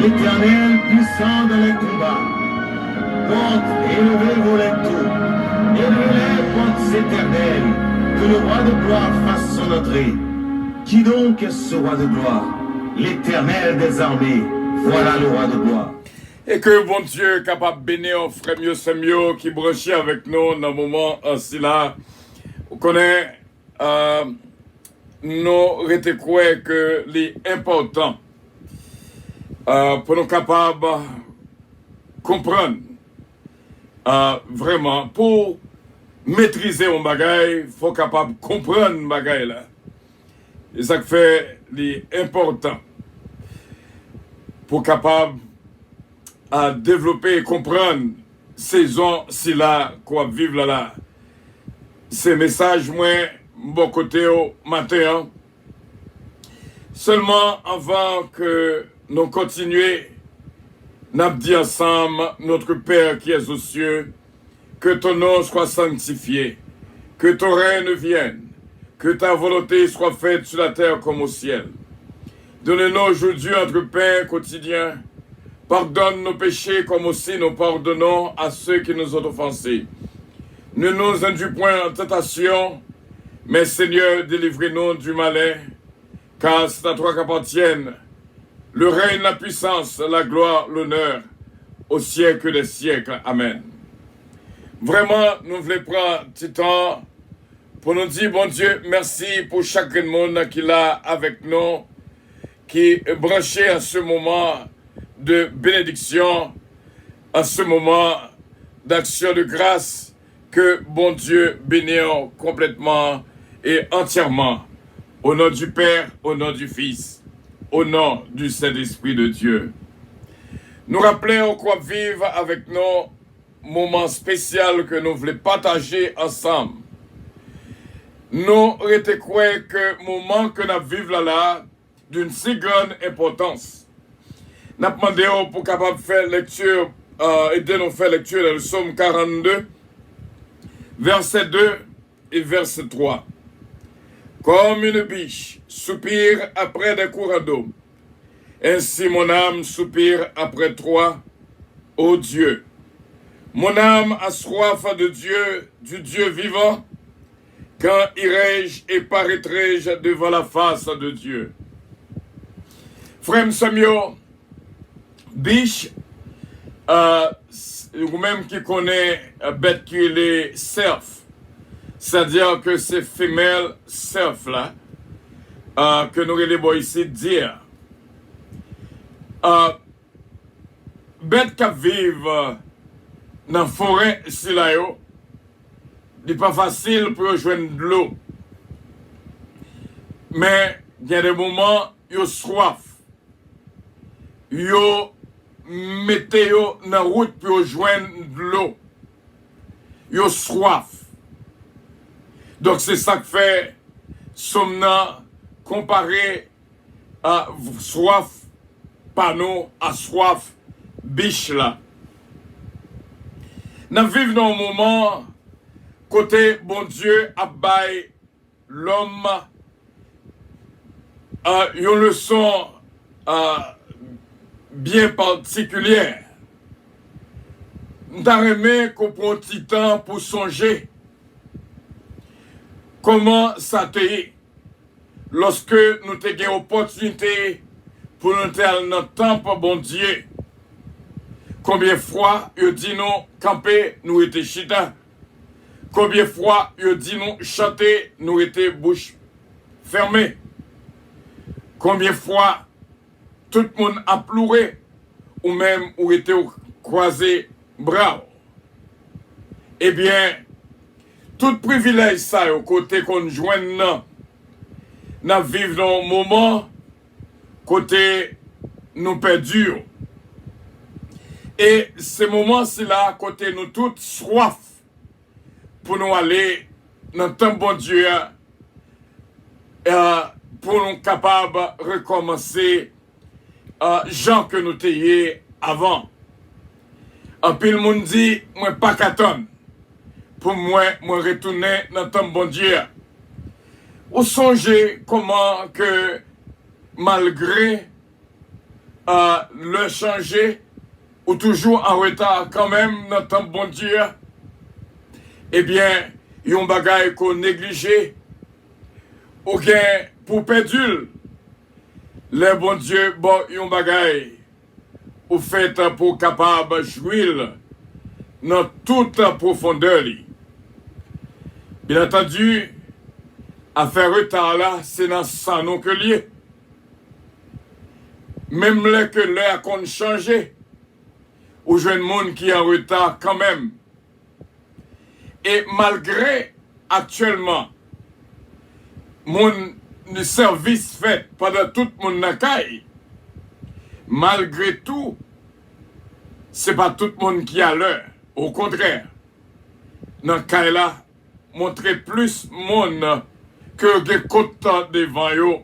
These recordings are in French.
L'Éternel puissant dans les combats, porte et élevez-vous les tours, élevez-les portes éternelles, que le roi de gloire fasse son entrée. Qui donc est ce roi de gloire? L'Éternel des armées, voilà le roi de gloire. Et que bon Dieu capable de bénir frère mieux c'est mieux qui branche avec nous dans le moment ainsi là. Vous connaissez, nous rete quoi que l'important pour nous capables de comprendre vraiment pour maîtriser un bagage, il faut capable de comprendre un bagage là. Et ça fait l'important pour capable à développer et comprendre saison si là qu'on vivre là là. Ces messages moi bon côté au matin seulement avant que nous continuons nous dit ensemble notre Père qui est aux cieux, que ton nom soit sanctifié, que ton règne vienne, que ta volonté soit faite sur la terre comme au ciel. Donne-nous aujourd'hui notre pain quotidien. Pardonne nos péchés comme aussi nous pardonnons à ceux qui nous ont offensés. Ne nous induis point en tentation, mais Seigneur, délivrez-nous du malin, car c'est à toi qu'appartiennent le règne, la puissance, la gloire, l'honneur, au siècle des siècles. Amen. Vraiment, nous voulons prendre un petit temps pour nous dire, bon Dieu, merci pour chaque monde qui est là avec nous, qui est branché à ce moment de bénédiction, à ce moment d'action de grâce, que bon Dieu bénisse complètement et entièrement. Au nom du Père, au nom du Fils, au nom du Saint-Esprit de Dieu. Nous rappelons quoi vivre avec nos moments spéciaux que nous voulons partager ensemble. Nous retenons que moment que nous vivons là, d'une si grande importance. Nous demandons pour capable faire lecture, aider nous faire lecture dans le psaume 42, verset 2 et verset 3. Comme une biche soupire après des courants d'eau, ainsi mon âme soupire après toi, ô Dieu. Mon âme a soif de Dieu, du Dieu vivant. Quand irai-je et paraîtrai-je devant la face de Dieu? Frère Samuel, biche, ou même qui connaît bête qui est cerf, c'est-à-dire que c'est femelle cerf là, que nous allons ici dire. Bête qui vivent dans la forêt, si là, n'est pas facile pour rejoindre de l'eau. Mais il y a des moments, ils ont soif. Ils mettent dans la route pour rejoindre de l'eau. Ils ont soif. Donc c'est ça que fait somna comparé à soif panneau à soif biche là. Nous vivons dans un moment côté bon Dieu a bail l'homme une leçon bien particulière. Nous avons qu'on prend un petit temps pour songer comment ça te est lorsque nous avons une opportunité pour nous aller dans le temple bon Dieu. Combien de fois il dit nous camper, nous étions chita. Combien de fois il dit nous chanter, nous étions bouche fermée. Combien de fois tout le monde a pleuré ou même ou était croisé bras. Eh bien, tout privilège ça au côté qu'on joigne nous vivons dans un moment côté nous perdus. Et ce moment-ci là, côté nous toutes soif pour nous aller dans le temps bon Dieu pour nous capables de recommencer gens que nous t'ayons avant. En pile monde dit, moi pas qu'attendre. Pour moi retourner dans ton bon Dieu. Ou songez comment que malgré le changer, ou toujours en retard quand même dans ton bon Dieu, eh bien, il y a un bagage qu'on néglige, ou bien pour perdu, le bon Dieu, bon, il y a un bagage, ou fait pour capable de jouir dans toute profondeur. Bien entendu, à faire retard là, c'est dans ça non que lié. Même là que l'heure qu'on changé, ou jeune monde qui est en retard quand même. Et malgré actuellement, mon service fait pendant tout mon accueil, malgré tout, c'est pas tout le monde qui a l'heure. Au contraire, dans le cas là, montrer plus monde que des côtes devant eux.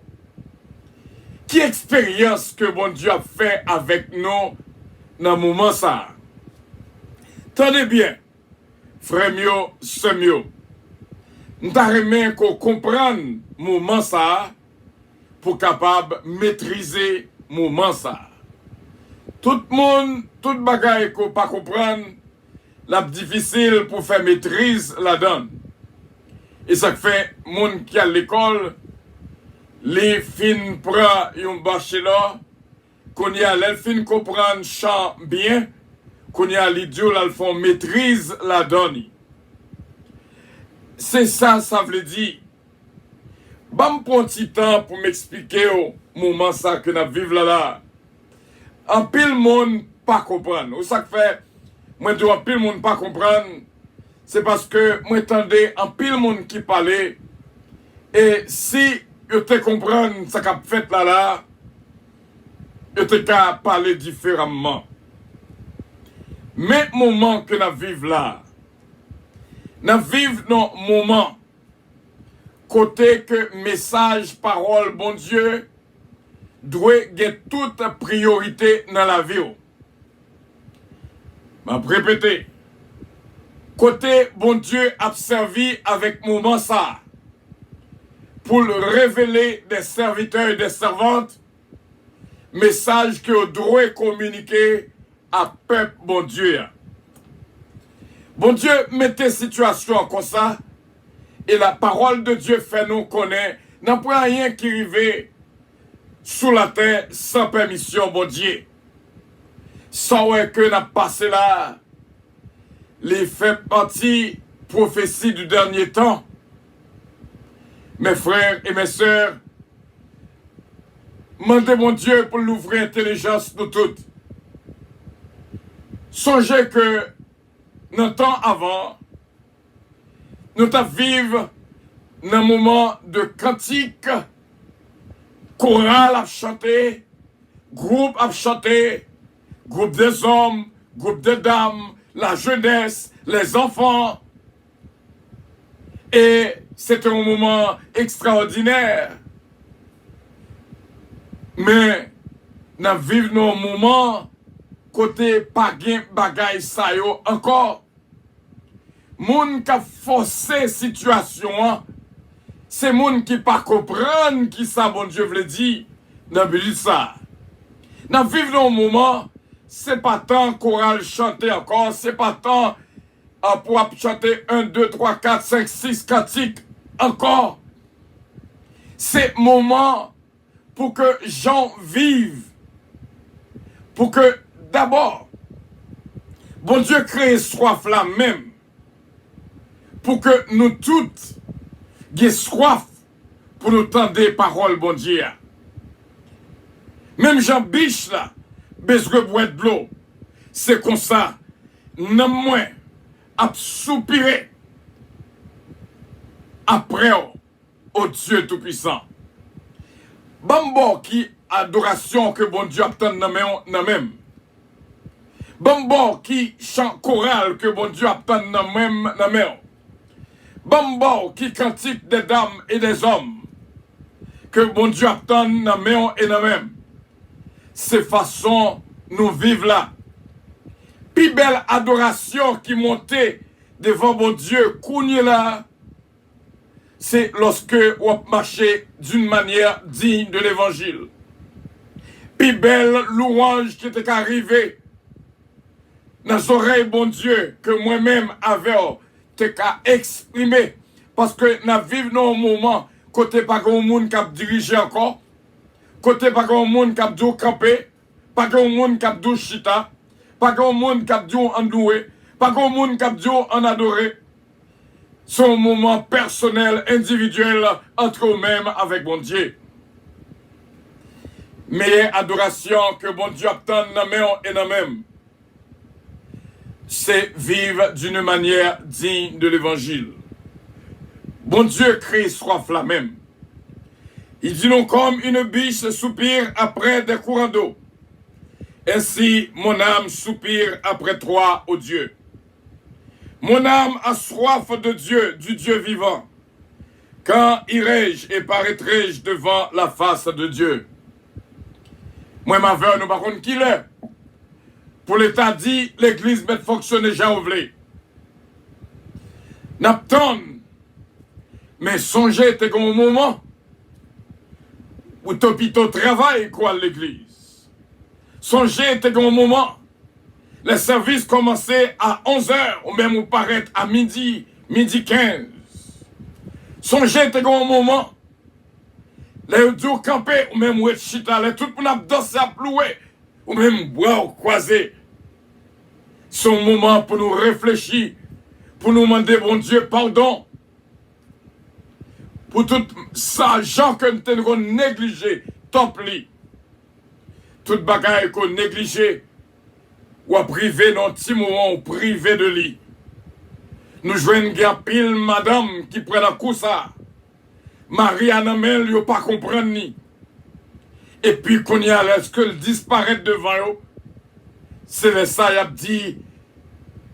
Qui expérience que bon Dieu a fait avec nous dans le moment ça? Tenez bien, frère mio, sœur mio, nous avons qu'on comprenne le moment ça pour capable maîtriser le moment ça. Tout le monde, tout bagaille qu'on pas comprendre, la difficile pour faire maîtrise la donne. Et ça fait monde qui a l'école, les fins prend un bachelor, qu'on y a les fins comprendre chant bien, qu'on y a l'idiot là font maîtrise la donne. C'est ça, ça veut dire. Bon, prends un petit temps pour m'expliquer au moment ça que nous vivons là. En pile monde pas comprendre. Ou ça fait, moi je en pile monde pas comprendre, c'est parce que moi entendais en pile monde qui parlait, et si je te comprendre ce qu'a fait là, je te qu'à parler différemment. Mais moment que nous vivons là, nous vivons dans un moment côté que message, parole, bon Dieu, doit avoir toute priorité dans la vie. Je vais répéter. Côté bon Dieu a servi avec moment ça pour le révéler des serviteurs et des servantes, message que doit communiquer à peuple bon Dieu. Bon Dieu mettez situation comme ça et la parole de Dieu fait nous connaître. N'a pas rien qui arrive sous la terre sans permission, bon Dieu. Sans que n'a passé là, les fait partie prophétie du dernier temps. Mes frères et mes sœurs, demandez mon Dieu pour l'ouvrir intelligence de toutes. Songez que dans le temps avant, nous vivons dans un moment de cantique, chorale à chanter, groupe à chanter, groupe des hommes, groupe des dames, la jeunesse, les enfants. Et c'était un moment extraordinaire. Mais nous vivons un moment côté pas gain bagay sa yo encore. Moun qui a forcé situation, c'est moun qui pas comprendre qui ça bon Dieu veut dire dans le ça. Nous vivons un moment, c'est pas tant chorale chanter encore, c'est pas tant pour chanter 1, 2, 3, 4, 5, 6 cantiques encore. C'est moment pour que gens vivent. Pour que d'abord, bon Dieu crée soif là même. Pour que nous toutes ayons soif pour nous tendre des paroles, bon Dieu. Même Jean Biche là, besoin de boire de l'eau. C'est comme ça, non moins, à soupirer après au Dieu Tout-Puissant. Bambo qui adoration que bon Dieu obtient dans même. Bambo qui chant choral que bon Dieu obtient dans même. Bambo qui cantique des dames et des hommes. que bon Dieu attend dans nous et dans même. C'est façon nous vivre là. Puis belle adoration qui montait devant bon Dieu, kounye là, c'est lorsque on marche d'une manière digne de l'évangile. Puis belle louange qui était arrivée dans les oreilles, bon Dieu, que moi-même avait qu'à exprimer. Parce que nous vivons dans un moment, côté pas grand monde qui a dirigé encore, côté pas grand monde qui a dû camper, pas grand monde qui a dû chita, pas grand monde qui a dû en louer, pas grand monde qui a dû en adorer. Son moment personnel, individuel, entre eux-mêmes avec bon Dieu. Meilleure adoration que bon Dieu attend dans nous et dans même, c'est vivre d'une manière digne de l'évangile. Bon Dieu crée soif la même. Il dit non comme une biche soupire après des courants d'eau. Ainsi mon âme soupire après toi, ô Dieu. Mon âme a soif de Dieu, du Dieu vivant. Quand irai-je et paraîtrai-je devant la face de Dieu? Moi, ma veuve, nous par contre, qui l'est? Pour l'État dit, l'Église va fonctionner, j'ai oublié. N'attend, mais songez, t'es comme au moment où t'hôpitaux travaillent, quoi, l'Église. Songez, t'es comme au moment, les services commençaient à 11h, ou même où paraître à midi 15. Songez, t'es comme au moment, les jours campés, ou même où être chita, les tout le monde a dansé à plouer, ou même boire ou croiser. C'est un moment pour nous réfléchir, pour nous demander, bon Dieu, pardon, pour tout ça, gens que nous avons négligé, top li. Toute bagaille qu'on négligé, ou à privé dans petit moment, ou privé de lit. Nous jouons une guerre pile, madame, qui prend la coup ça. Marie Anamel, yo pas comprendre ni. Et puis, qu'on y a, est-ce que le disparaît devant eux? C'est le ça, y a dit,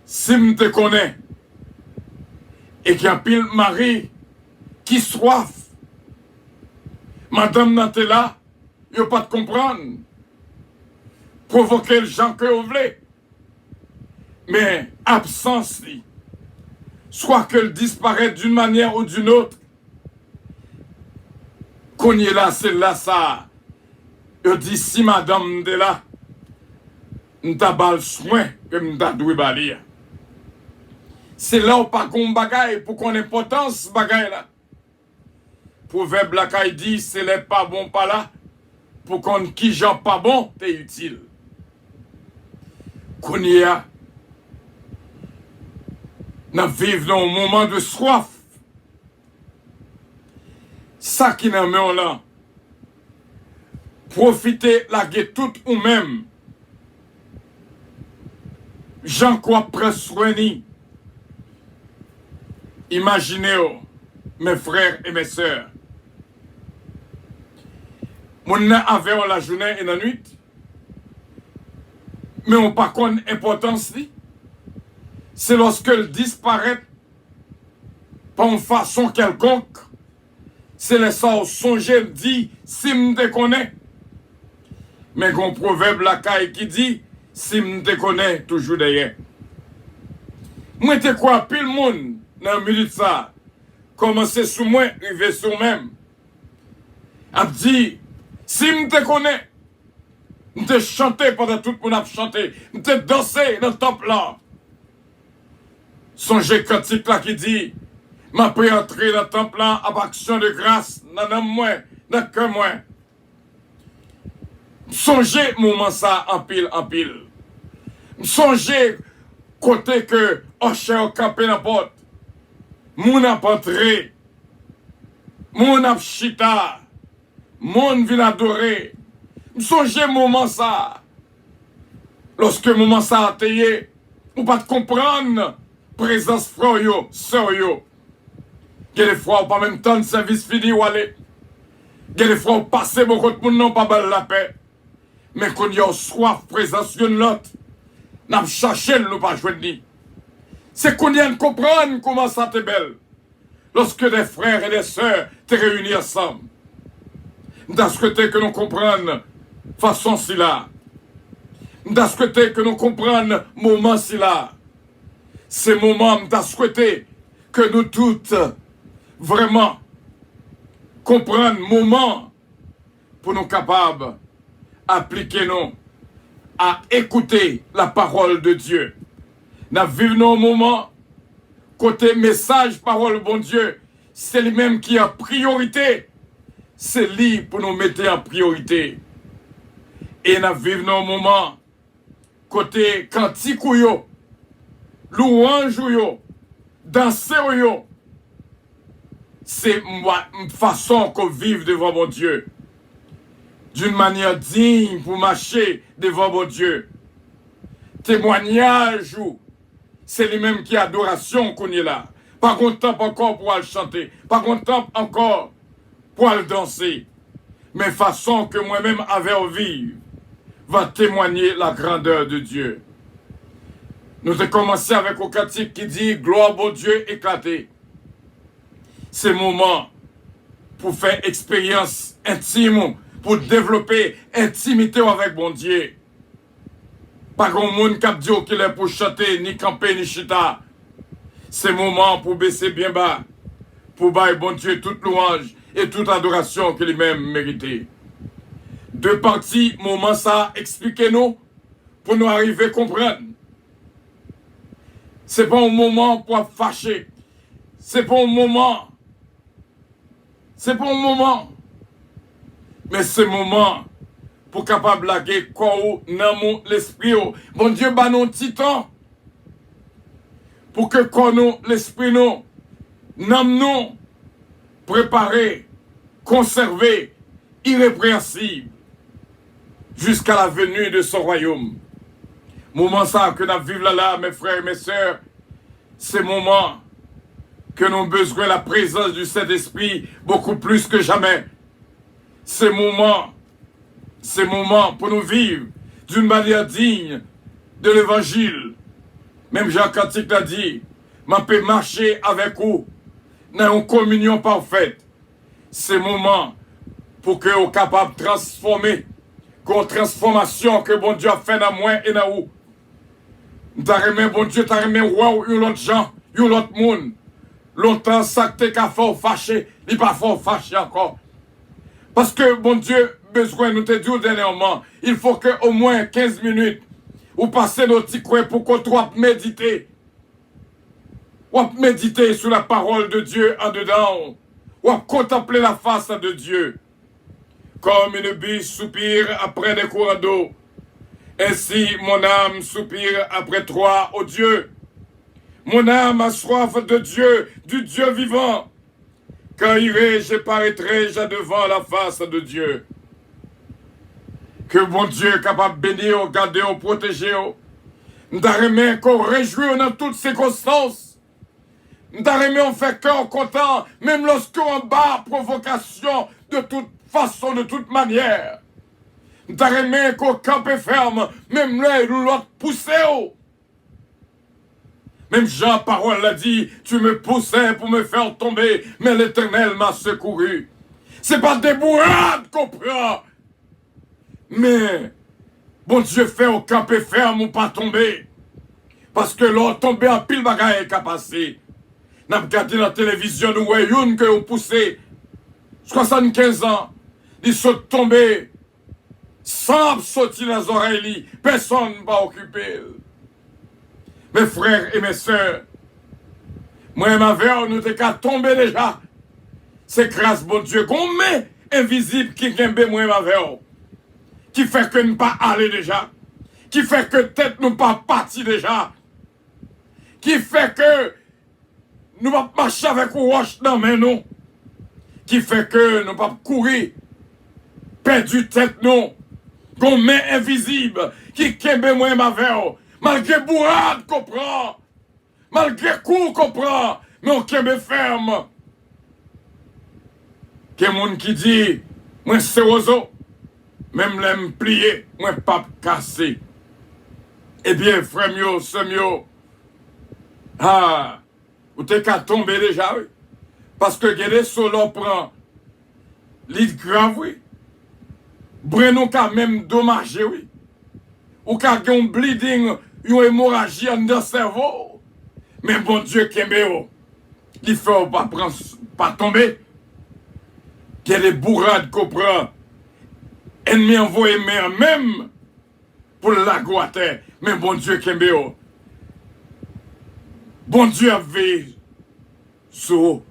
si me te connais, et qu'il y a pile Marie, qui soif. Madame Natella, yo pas de comprendre. Provoquer le gens que vous voulez. Mais, absence, soit qu'elle disparaît d'une manière ou d'une autre, qu'on y est là, c'est là, ça. Je dis, si madame de là, m'ta bal soin que m'ta doué balir. C'est là où pas qu'on bagaille pour qu'on ait potence bagaille là. Proverbe la caille dit, c'est les pas bon pas là, pour qu'on qui j'en pas bon, t'es utile. Qu'on y a, nous vivons dans un moment de soif. Ça qui nous met là. Profitez la guerre toute ou même. Jean quoi presse soigné. Imaginez-vous, mes frères et mes sœurs. Mon avait la journée et la nuit. Mais on pas connaît l'importance. C'est lorsque elle disparaît par une façon quelconque. C'est le ça songer dit si me connais. Mais qu'on proverbe la caille qui dit si me connais toujours derrière. Moi te quoi pile monde dans minute ça. Commencer sous moi, arriver sur même. A dit si me connais. M'te chanter pendant tout le monde a chanté. M'te danser dans le top là. Songez cantique là qui dit m'a pris entrer dans le temple là avec action de grâce dans moi, dans que moi. Songez moment ça en pile en pile. Songez côté que Ocher au campé dans porte. Moun a entré. Moun a chita. Moun vient adorer. Songez moment ça. Lorsque moment ça a tayé, ou pas de comprendre présence frère yo, sœur yo. Il y a des fois où pas même temps de service fini ou aller. Il y a des fois où passer beaucoup de monde non pas belle la paix. Mais quand il y a soif présence de l'autre, n'a cherché nous pas joindre ni. C'est qu'on y a de comprendre comment ça t'est belle. Lorsque des frères et des sœurs te réunis ensemble. M'da souhaité que nous comprenions façon si là. M'da souhaité que nous comprenions moment si là. Ces moments m'da souhaité que nous toutes vraiment comprendre moment pour nous capables d'appliquer nous à écouter la parole de Dieu. Nous vivons un moment côté message parole bon Dieu, c'est lui-même qui a priorité. C'est lui pour nous mettre en priorité. Et nous vivons un moment côté cantique yo, louange yo, danser yo. C'est une façon qu'on vive devant mon Dieu. D'une manière digne pour marcher devant mon Dieu. Témoignage ou c'est lui-même qui a adoration qu'on est là. Pas content encore pour le chanter. Pas content encore pour le danser. Mais façon que moi-même avait envie va témoigner la grandeur de Dieu. Nous avons commencé avec un cantique qui dit gloire au Dieu éclaté. C'est le moment pour faire expérience intime, pour développer intimité avec bon Dieu. Pas grand monde qui dit qu'il est pour chanter, ni camper, ni chita. C'est le moment pour baisser bien bas, pour bailler bon Dieu toute louange et toute adoration que lui-même méritait. Deux parties, moment ça, expliquez-nous, pour nous arriver à comprendre. C'est pas un moment pour fâcher. C'est pas un moment. C'est pas un moment. Mais c'est un moment pour capable laguer quoi dans l'esprit. Bon Dieu, bah non titan. Pour que quoi nous, l'esprit nous, nous, préparer, conserver, irrépréhensible, jusqu'à la venue de son royaume. Moment ça que nous vivons là, mes frères et mes sœurs, c'est moment que nous avons besoin de la présence du Saint-Esprit beaucoup plus que jamais. C'est moment pour nous vivre d'une manière digne de l'évangile. Même Jean Cantique l'a dit, je peux marcher avec vous dans une communion parfaite. C'est moment pour que vous capable de transformer, qu'une transformation que bon Dieu a fait dans moi et dans vous. T'as remis bon Dieu, t'as remis wow, ou l'autre gens, ou l'autre monde. Longtemps, ça que t'es fort fâché, il pas fort fâché encore. Parce que bon Dieu, besoin, nous te dit dernièrement, il faut que au moins 15 minutes, ou passer nos petits coins pour qu'on soit méditer. Ou méditer sur la parole de Dieu en dedans. Ou contempler la face de Dieu. Comme une biche soupire après des courants d'eau. Ainsi, mon âme soupire après toi, ô Dieu. Mon âme a soif de Dieu, du Dieu vivant. Quand irai-je, paraîtrai-je devant la face de Dieu. Que bon Dieu est capable de bénir, garder, protéger. M'darremé qu'on réjouit dans toutes circonstances. M'darremé on fait cœur content, même lorsqu'on bat provocation de toute façon, de toute manière. M'darremé qu'on campe ferme, même là, nous l'autre poussé. Même Jean Parole l'a dit, tu me poussais pour me faire tomber, mais l'Éternel m'a secouru. C'est pas des bourrades qu'on prend. Mais, bon Dieu fait au camp ferme ou pas tomber. Parce que l'on tombé en pile bagaille qu'a passé. N'a regardé la télévision, nous voyons que vous poussé 75 ans. Ils sont tombés sans sortir dans les oreilles. Personne ne va occuper. Mes frères et mes sœurs, moi et ma mère, nous t'es qu'à tomber déjà. C'est grâce, bon Dieu, qu'on met invisible qui kembe moi et ma mère. Qui fait que nous pas aller déjà. Qui fait que tête nous pas parti déjà. Qui fait que nous pas marcher avec roche dans mes nous. Qui fait que nous pas courir. Perdu tête nous. Qu'on met invisible qui kembe moi et ma mère. Malgré bourrade qu'on prend, malgré coup qu'on prend, mais on kembe ferme. Qu'il y a monde qui dit, moi c'est oiseau, même l'aime plier, moi pas cassé. Eh bien, frère mio, sœur mio, vous t'es qu'à tomber déjà, oui. Parce que gade solo prend, l'île grave, oui. Brenon ka même dommagé, oui. Ou ka gen un bleeding, une hémorragie dans le cerveau. Mais bon Dieu, Kembeo, il faut pas tomber. Il y a des bourrades qu'on prend. Ennemi envoyé même pour la guater. Mais bon Dieu, Kembeo. Bon Dieu a veillé sur vous.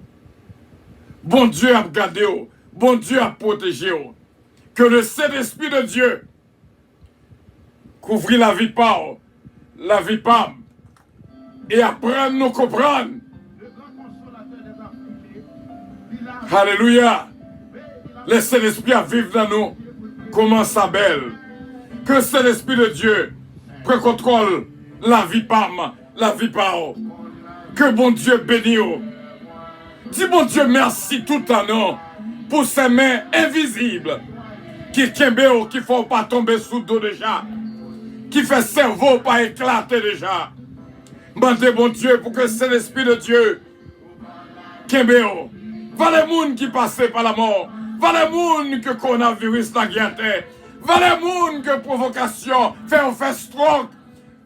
Bon Dieu a gardé vous. Bon Dieu a protégé vous. Que le Saint-Esprit de Dieu couvre la vie par et apprendre nous comprendre. Alléluia. Laissez l'Esprit à vivre dans nous. Comment ça belle. Que c'est l'Esprit de Dieu qui contrôle la vie par. Que bon Dieu bénisse. Dis bon Dieu merci tout en nom pour ces mains invisibles qui tiennent qui ne font pas tomber sous dos déjà. Qui fait cerveau pas éclater déjà. Mandez bon Dieu pour que c'est l'Esprit de Dieu Kembeo. Va les gens qui passaient par la mort. Va les gens que coronavirus la guerre. Va les gens que provocation fait stroke.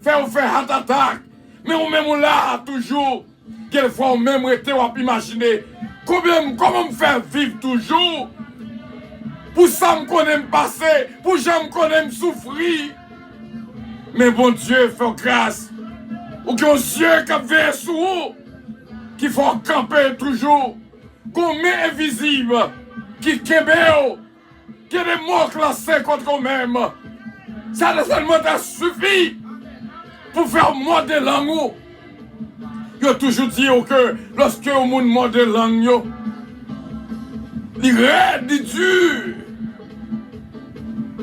Fait heart attack. Mais on même là toujours. Quelquefois on même été on imaginer comment me faire vivre toujours. Pour ça me connaît passer. Pour ça me connaît souffrir. Mais bon Dieu, fait grâce. Ou qu'il y a un Dieu qui vient sur vous, qui faut camper toujours. Qu'on met invisible, qui kembeo, qui a des mots classés contre eux-mêmes. Ça seulement suffit pour faire mort de langue. Il a toujours dit que lorsque le monde mord de langue, il raide, il dur.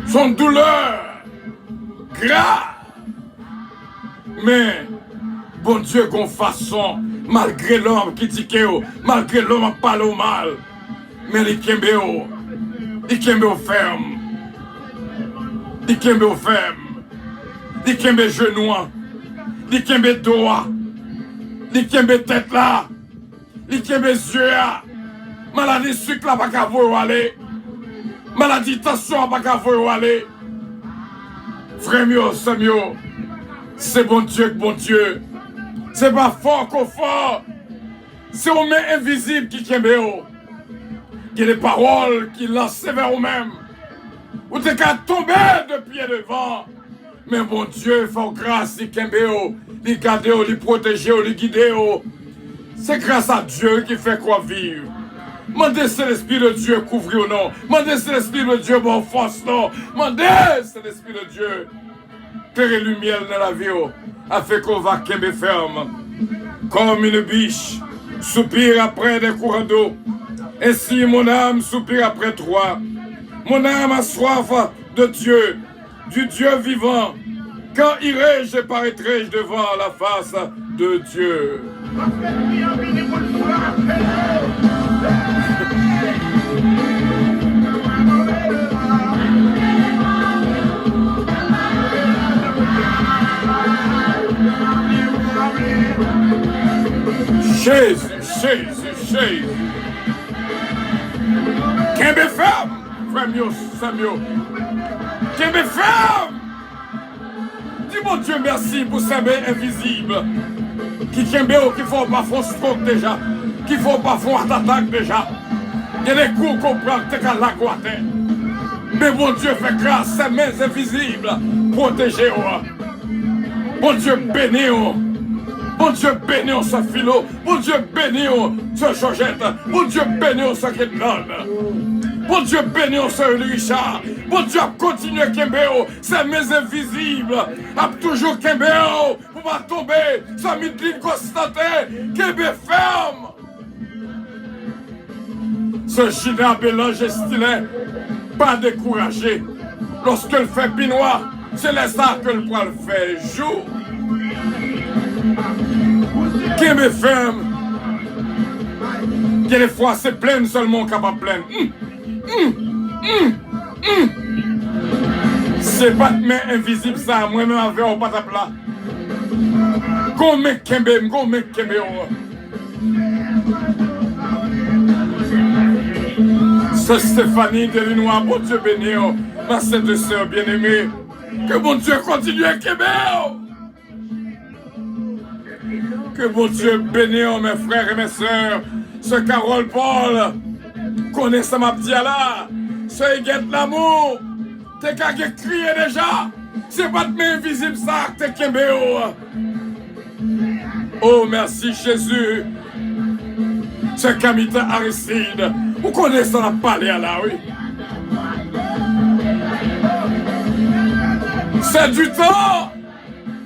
Son douleur, grave. Mais, bon Dieu, qu'on façon, malgré l'homme qui dit que, malgré l'homme qui parle mal, mais il kembeo ferme. Il kembeo ferme. Il kembe genou. Il kembe doigt. Il kembe tête là. Il kembe yeux là. Maladie sucre là, pas qu'à vous aller. Maladie tension, pas qu'à vous aller. Frère mio, c'est mieux. C'est bon Dieu. C'est pas fort qu'on fort. C'est aux mains invisibles qui kembeo. Il y a des paroles qui lancent vers vous-même. Ou t'es qu'à tomber de pied devant. Mais bon Dieu, fait grâce, il kembeo, il garde, il protège, il guide. C'est grâce à Dieu qui fait quoi vivre. Mandez c'est l'Esprit de Dieu couvrir ou non. Mandez c'est l'Esprit de Dieu bon force non. Mandez c'est l'Esprit de Dieu. Terre lumière dans la vie, a fait qu'on va kembe ferme. Comme une biche, soupire après des courants d'eau. Ainsi mon âme soupire après toi. Mon âme a soif de Dieu, du Dieu vivant. Quand irai-je, paraîtrai-je devant la face de Dieu. Jésus. Kembe ferme, frère mio, Samuel. Kembe ferme. Dis mon Dieu merci pour ces mains invisibles. Qui kembe qui font pas font stroke déjà. Qui font pas font attaque déjà. Il y a des coups qu'on prend que t'es à la guater. Mais bon Dieu fait grâce, ces mains invisibles. Protégez-vous. Bon Dieu bénis-vous. Bon Dieu bénis ce philo. Bon Dieu bénis ce Georgette. Bon Dieu bénis ce Kedlon. Bon Dieu bénis ce Richard. Bon Dieu continue à Kembeo. Ces mains invisibles. A toujours Kembeo. Pour pas tomber. Sa midline constatée. Kembe ferme. Ce Gina Bélange stylé. Pas découragé. Lorsqu'elle fait pinois. C'est là ça que le poil fait jour. Qui me ferme. Il y a des fois c'est plein seulement capable plein. C'est pas de main invisible ça. Moi-même avec au patapla. Go me kembe. C'est Stéphanie de Linois, bon Dieu béni. ma sœur de sœur bien-aimée. Que bon Dieu continue à Québec. Que bon Dieu bénisse mes frères et mes sœurs. Ce Carole Paul, connaît ça ma petite là. Ce Huguette l'amour. T'es qu'à crier déjà. C'est pas de main invisible ça que t'es Québec. Oh merci Jésus. Ce Camita Aristide. Vous connaissez ça la parler là, oui. C'est du temps.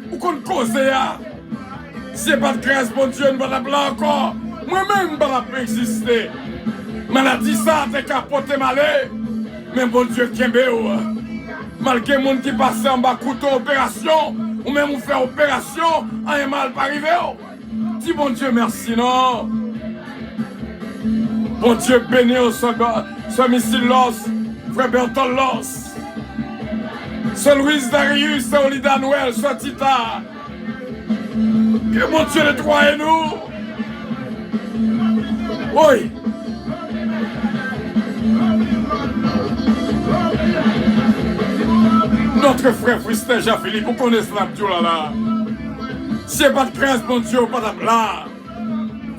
Vous connaissez cause là. Si pas de grâce, bon Dieu, ne va pas encore. Moi-même, je ne vais pas exister. Maladie, ça, t'es capoté malé. Mais bon Dieu, Kembe, malgré les gens qui passent en bas, couteau opération, ou même vous faire opération, un mal pas arrivé. Dis bon Dieu, merci, non. Bon Dieu, bénis ce missile Los, frère Bertol Los, ce Louis Darius, ce Olida Noël, ce Tita. Que mon Dieu le droit et nous. Oui. Notre frère Fristin Jean-Philippe, vous connaissez l'abdou là. Si pas de crainte, mon Dieu, pas de là.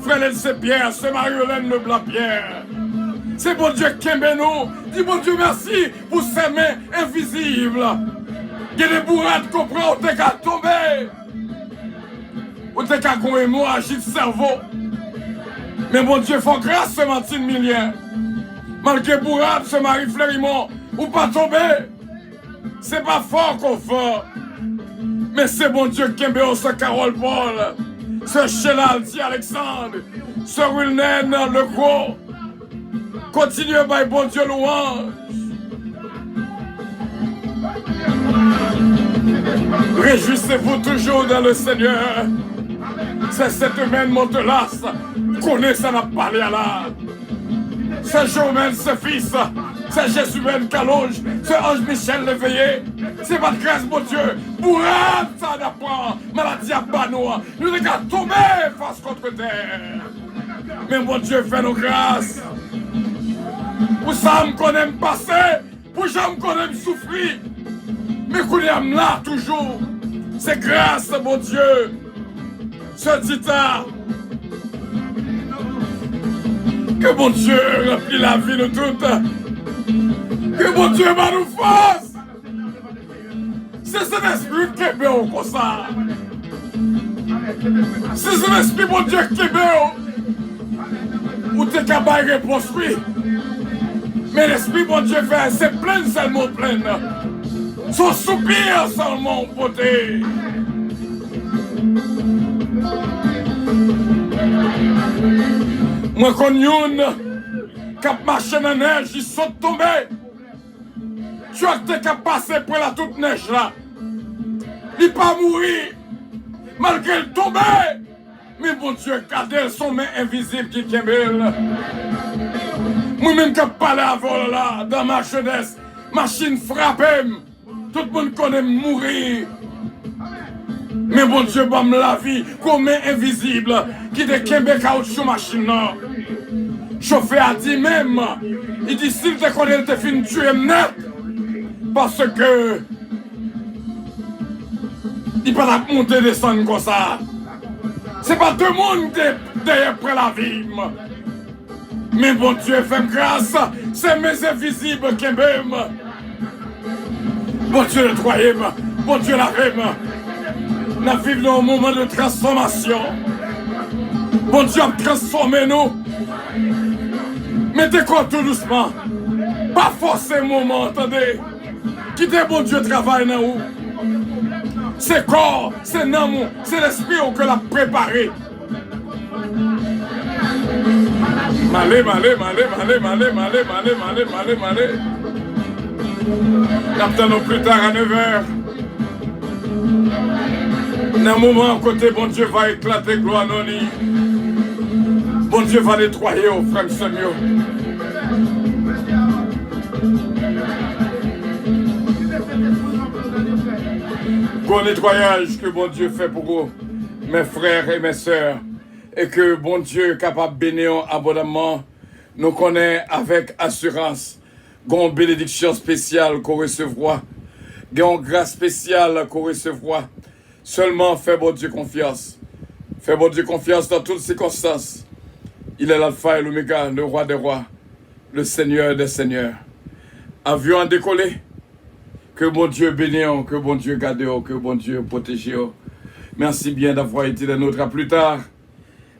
Frère Lelce Pierre, c'est Marie-Hélène Leblanc-Pierre. C'est bon Dieu qui aime nous. Dis bon Dieu merci pour ces mains invisibles. Il y a des bourrades qu'on prend, on t'es qu'à tomber. On t'es qu'à gommer moi, agit le cerveau. Mais bon Dieu, faut grâce ce Martine Millien. Malgré bourrade, ce Marie Fleurimont, ou pas tomber. C'est pas fort qu'on fait. Mais c'est bon Dieu qui aime ce Carole Paul. Ce Chélalti Alexandre, ce Wilnen Le Gros, continuez by bon Dieu louange. Réjouissez-vous toujours dans le Seigneur. C'est cette même montelasse, connaît ça n'a pas l'air là. C'est Jomène, ce fils, c'est Jésus-Ben Caloge, c'est Ange Michel Léveillé. C'est pas de grâce, mon Dieu. Bourrade, ça n'apprend. Maladie à banois. Nous ne qu'à tomber face contre terre. Mais mon Dieu, fais nos grâces. Pour ça, qu'on aime passer. Pour ça, qu'on aime souffrir. Mais qu'on aime là toujours. C'est grâce, mon Dieu. Ce tita. Que mon Dieu remplit la vie de toute. Que mon Dieu va nous force. C'est cet esprit qui est bien comme ça. C'est cet esprit, mon Dieu, qui est bien. Où t'es capable de réponse, oui. Mais l'esprit, mon Dieu, fait, c'est plein seulement plein. Son soupir seulement poté. Moi, quand yon, cap marché dans la neige, ils sont tombés. Tu as été capable de passer pour la toute neige là. Il n'est pas mourir, malgré le tomber. Mais bon Dieu, regardez son main invisible qui kembel. Moi-même qui parle avant là, dans ma jeunesse, machine frappe. Tout le monde connaît mourir. Mais bon Dieu, bam la vie, comme main invisible, qui de kembe caoutchouc machine là. Chauffeur a dit même, il dit s'il te connaît, il te fin tuer net. Parce que il pas la monter descendre comme ça. C'est pas tout le monde qui est après la vie. Mais bon Dieu, fais grâce, c'est mes invisibles qui m'aiment. Bon Dieu le troisième, bon Dieu la même. Nous vivons dans un moment de transformation. Bon Dieu a transformé nous. Mettez quoi tout doucement. Pas forcément, attendez. Quittez bon Dieu travail dans vous. C'est corps, c'est l'amour, c'est l'esprit que l'a préparé. Malé. N'attendons plus tard à 9h. Dans un moment, côté bon Dieu va éclater, gloire noni. Bon Dieu va nettoyer au frère Samuel. Bon nettoyage que bon Dieu fait pour vous, mes frères et mes sœurs, et que bon Dieu est capable de bénir abondamment, nous connaît avec assurance. gon bénédiction spéciale qu'on recevra, gon grâce spéciale qu'on recevra. Seulement fais bon Dieu confiance. Fais bon Dieu confiance dans toutes circonstances. Il est l'alpha et l'oméga, le roi des rois, le seigneur des seigneurs. Avion à décoller. Que bon Dieu bénisse, que bon Dieu garde, que bon Dieu protège. Merci bien d'avoir été des nôtres. À plus tard,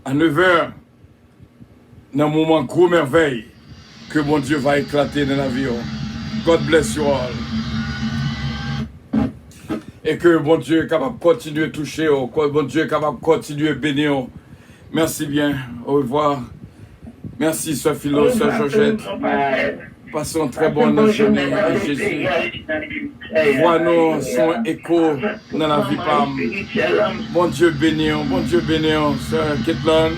à 9h, dans un moment gros merveille, que bon Dieu va éclater dans l'avion. God bless you all. Et que bon Dieu est capable de continuer à toucher, que bon Dieu est capable de continuer à bénir. Merci bien. Au revoir. Merci, Sœur Philo, Sœur Georgette. Passons très bonne journée à Jésus. Vois-nous son écho dans la vie Pam. Bon Dieu bénir, Sœur Ketlon.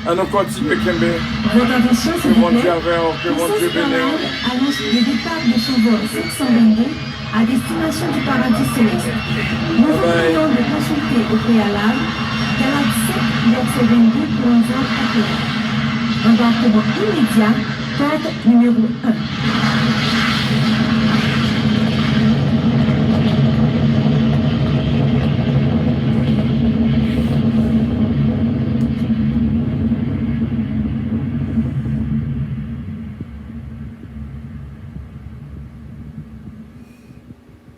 Allons continuer, Kembe. Votre attention, s'il vous plaît. Que bon Dieu bénir. Annonce le départ de son vol 522 à destination du paradis céleste. Nous vous prions de consulter au préalable Galaxy 7 22 pour un vol appelant. Embarquement immédiat, porte numéro 1.